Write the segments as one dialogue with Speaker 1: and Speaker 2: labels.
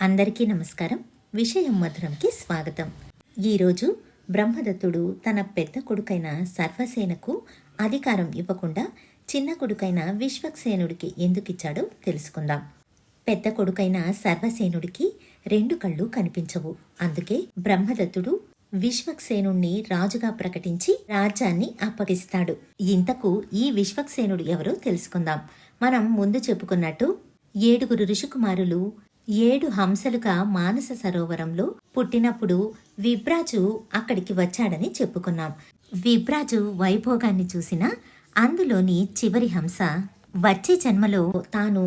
Speaker 1: అందరికీ నమస్కారం. విషయం మధురంకి స్వాగతం. ఈరోజు బ్రహ్మదత్తుడు తన పెద్ద కొడుకైన సర్వసేనకు అధికారం ఇవ్వకుండా చిన్న కొడుకైన విశ్వక్సేనుడికి ఎందుకిచ్చాడో తెలుసుకుందాం. పెద్ద కొడుకైన సర్వసేనుడికి 2 కళ్ళు కనిపించవు. అందుకే బ్రహ్మదత్తుడు విశ్వక్సేనుణ్ణి రాజుగా ప్రకటించి రాజ్యాన్ని అప్పగిస్తాడు. ఇంతకు ఈ విశ్వక్సేనుడు ఎవరో తెలుసుకుందాం. మనం ముందు చెప్పుకున్నట్టు 7 ఋషికుమారులు 7 హంసలుగా మానస సరోవరంలో పుట్టినప్పుడు విభ్రాజు అక్కడికి వచ్చాడని చెప్పుకున్నాం. విభ్రాజు వైభోగాన్ని చూసిన అందులోని చివరి హంస వచ్చే జన్మలో తాను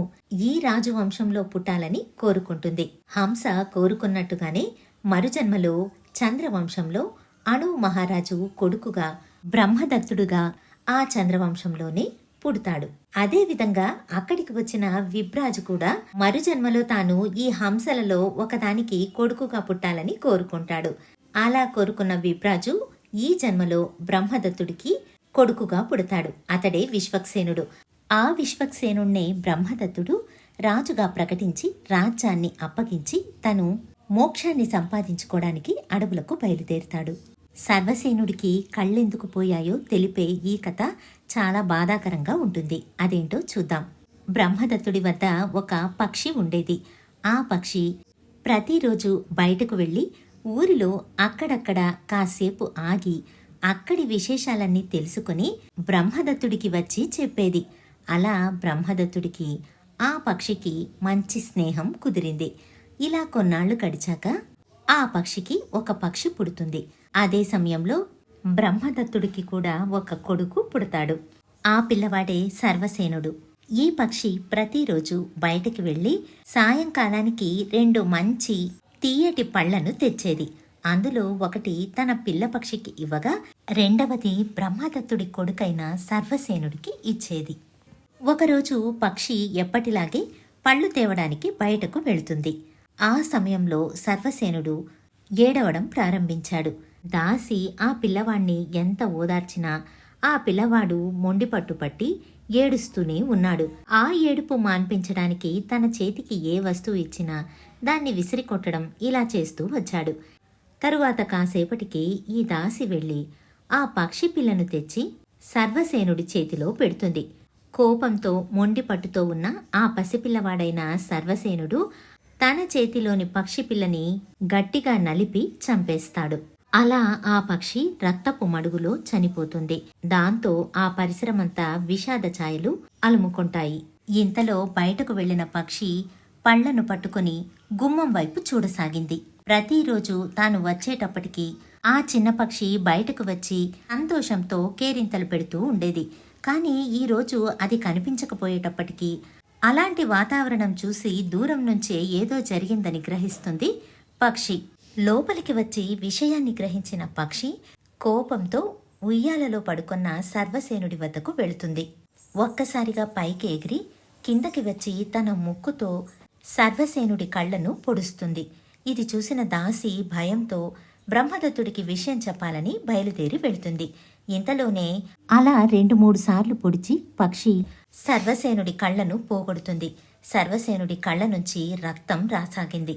Speaker 1: ఈ రాజు వంశంలో పుట్టాలని కోరుకుంటుంది. హంస కోరుకున్నట్టుగానే మరుజన్మలో చంద్రవంశంలో అణు మహారాజు కొడుకుగా బ్రహ్మదత్తుడుగా ఆ చంద్రవంశంలోనే పుడతాడు. అదేవిధంగా అక్కడికి వచ్చిన విభ్రాజు కూడా మరుజన్మలో తాను ఈ హంసలలో ఒకదానికి కొడుకుగా పుట్టాలని కోరుకుంటాడు. అలా కోరుకున్న విభ్రాజు ఈ జన్మలో బ్రహ్మదత్తుడికి కొడుకుగా పుడతాడు. అతడే విశ్వక్సేనుడు. ఆ విశ్వక్సేనుణ్ణే బ్రహ్మదత్తుడు రాజుగా ప్రకటించి రాజ్యాన్ని అప్పగించి తను మోక్షాన్ని సంపాదించుకోవడానికి అడవులకు బయలుదేరుతాడు. సర్వసేనుడికి కళ్ళెందుకు పోయాయో తెలిపే ఈ కథ చాలా బాధాకరంగా ఉంటుంది. అదేంటో చూద్దాం. బ్రహ్మదత్తుడి వద్ద ఒక పక్షి ఉండేది. ఆ పక్షి ప్రతిరోజు బయటకు వెళ్ళి ఊరిలో అక్కడక్కడ కాసేపు ఆగి అక్కడి విశేషాలన్నీ తెలుసుకుని బ్రహ్మదత్తుడికి వచ్చి చెప్పేది. అలా బ్రహ్మదత్తుడికి ఆ పక్షికి మంచి స్నేహం కుదిరింది. ఇలా కొన్నాళ్లు గడిచాక ఆ పక్షికి ఒక పక్షి పుడుతుంది. అదే సమయంలో బ్రహ్మదత్తుడికి కూడా ఒక కొడుకు పుడతాడు. ఆ పిల్లవాడే సర్వసేనుడు. ఈ పక్షి ప్రతిరోజు బయటికి వెళ్ళి సాయంకాలానికి 2 మంచి తీయటి పళ్లను తెచ్చేది. అందులో ఒకటి తన పిల్ల పక్షికి ఇవ్వగా రెండవది బ్రహ్మదత్తుడి కొడుకైన సర్వసేనుడికి ఇచ్చేది. ఒకరోజు పక్షి ఎప్పటిలాగే పళ్ళు తేవడానికి బయటకు వెళుతుంది. ఆ సమయంలో సర్వసేనుడు ఏడవడం ప్రారంభించాడు. దాసి ఆ పిల్లవాణ్ణి ఎంత ఓదార్చినా ఆ పిల్లవాడు మొండి పట్టుపట్టి ఏడుస్తూనే ఉన్నాడు. ఆ ఏడుపు మాన్పించడానికి తన చేతికి ఏ వస్తువు ఇచ్చినా దాన్ని విసిరికొట్టడం ఇలా చేస్తూ వచ్చాడు. తరువాత కాసేపటికి ఈ దాసి వెళ్ళి ఆ పక్షి పిల్లను తెచ్చి సర్వసేనుడి చేతిలో పెడుతుంది. కోపంతో మొండి పట్టుతో ఉన్న ఆ పసిపిల్లవాడైన సర్వసేనుడు తన చేతిలోని పక్షి పిల్లని గట్టిగా నలిపి చంపేస్తాడు. అలా ఆ పక్షి రక్తపు మడుగులో చనిపోతుంది. దాంతో ఆ పరిసరమంతా విషాద ఛాయలు అలుముకుంటాయి. ఇంతలో బయటకు వెళ్లిన పక్షి పళ్లను పట్టుకుని గుమ్మం వైపు చూడసాగింది. ప్రతిరోజు తాను వచ్చేటప్పటికి ఆ చిన్న పక్షి బయటకు వచ్చి సంతోషంతో కేరింతలు పెడుతూ ఉండేది. కానీ ఈరోజు అది కనిపించకపోయేటప్పటికీ అలాంటి వాతావరణం చూసి దూరం నుంచే ఏదో జరిగిందని గ్రహిస్తుంది పక్షి. లోపలికి వచ్చి విషయాన్ని గ్రహించిన పక్షి కోపంతో ఉయ్యాలలో పడుకున్న సర్వసేనుడి వద్దకు వెళుతుంది. ఒక్కసారిగా పైకి ఎగిరి కిందకి వచ్చి తన ముక్కుతో సర్వసేనుడి కళ్లను పొడుస్తుంది. ఇది చూసిన దాసి భయంతో బ్రహ్మదత్తుడికి విషయం చెప్పాలని బయలుదేరి వెళుతుంది. ఇంతలోనే అలా 2-3 సార్లు పొడిచి పక్షి సర్వసేనుడి కళ్లను పోగొడుతుంది. సర్వసేనుడి కళ్ల నుంచి రక్తం రాసాగింది.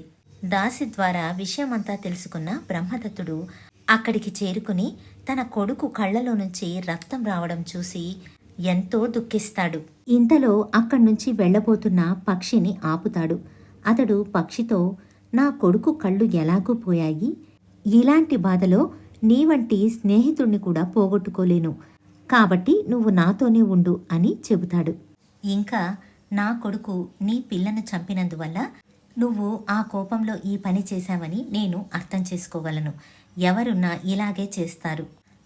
Speaker 1: దాసి ద్వారా విషయమంతా తెలుసుకున్న బ్రహ్మదత్తుడు అక్కడికి చేరుకుని తన కొడుకు కళ్లలో నుంచి రక్తం రావడం చూసి ఎంతో దుఃఖిస్తాడు. ఇంతలో అక్కడి నుంచి వెళ్లబోతున్న పక్షిని ఆపుతాడు. అతడు పక్షితో, నా కొడుకు కళ్ళు ఎలాగూ పోయాయి, ఇలాంటి బాధలో నీ వంటి స్నేహితుణ్ణి కూడా పోగొట్టుకోలేను, కాబట్టి నువ్వు నాతోనే ఉండు అని చెబుతాడు. ఇంకా నా కొడుకు నీ పిల్లను చంపినందువల్ల నువ్వు ఆ కోపంలో ఈ పని చేశావని నేను అర్థం చేసుకోగలను. ఎవరున్నా ఇలాగే చేస్తారు.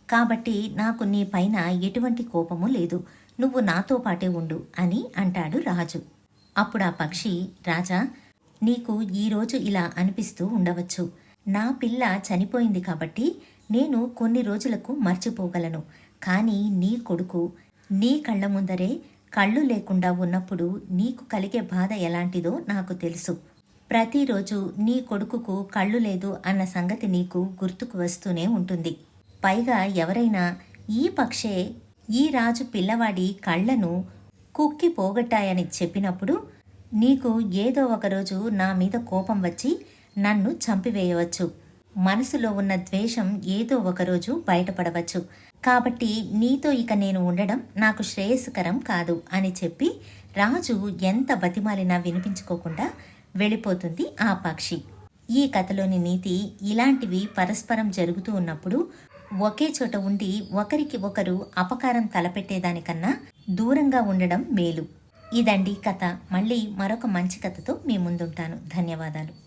Speaker 1: కాబట్టి నాకు నీ పైన ఎటువంటి కోపము లేదు. నువ్వు నాతో పాటే ఉండు అని అంటాడు రాజు. అప్పుడు ఆ పక్షి, రాజా, నీకు ఈరోజు ఇలా అనిపిస్తూ ఉండవచ్చు. నా పిల్ల చనిపోయింది కాబట్టి నేను కొన్ని రోజులకు మర్చిపోగలను. కానీ నీ కొడుకు నీ కళ్ళ ముందరే కళ్ళు లేకుండా ఉన్నప్పుడు నీకు కలిగే బాధ ఎలాంటిదో నాకు తెలుసు. ప్రతిరోజు నీ కొడుకుకు కళ్ళు లేదు అన్న సంగతి నీకు గుర్తుకు వస్తూనే ఉంటుంది. పైగా ఎవరైనా ఈ పక్షే ఈ రాజు పిల్లవాడి కళ్లను కుక్కి పోగొట్టాయని చెప్పినప్పుడు నీకు ఏదో ఒకరోజు నా మీద కోపం వచ్చి నన్ను చంపివేయవచ్చు. మనసులో ఉన్న ద్వేషం ఏదో ఒకరోజు బయటపడవచ్చు. కాబట్టి నీతో ఇక నేను ఉండడం నాకు శ్రేయస్కరం కాదు అని చెప్పి రాజు ఎంత బతిమాలినా వినిపించుకోకుండా వెళ్ళిపోతుంది ఆ పక్షి. ఈ కథలోని నీతి ఇలాంటివి పరస్పరం జరుగుతూ ఉన్నప్పుడు ఒకే చోట ఉండి ఒకరికి ఒకరు అపకారం తలపెట్టేదానికన్నా దూరంగా ఉండడం మేలు. ఇదండి కథ. మళ్ళీ మరొక మంచి కథతో మీ ముందుంటాను. ధన్యవాదాలు.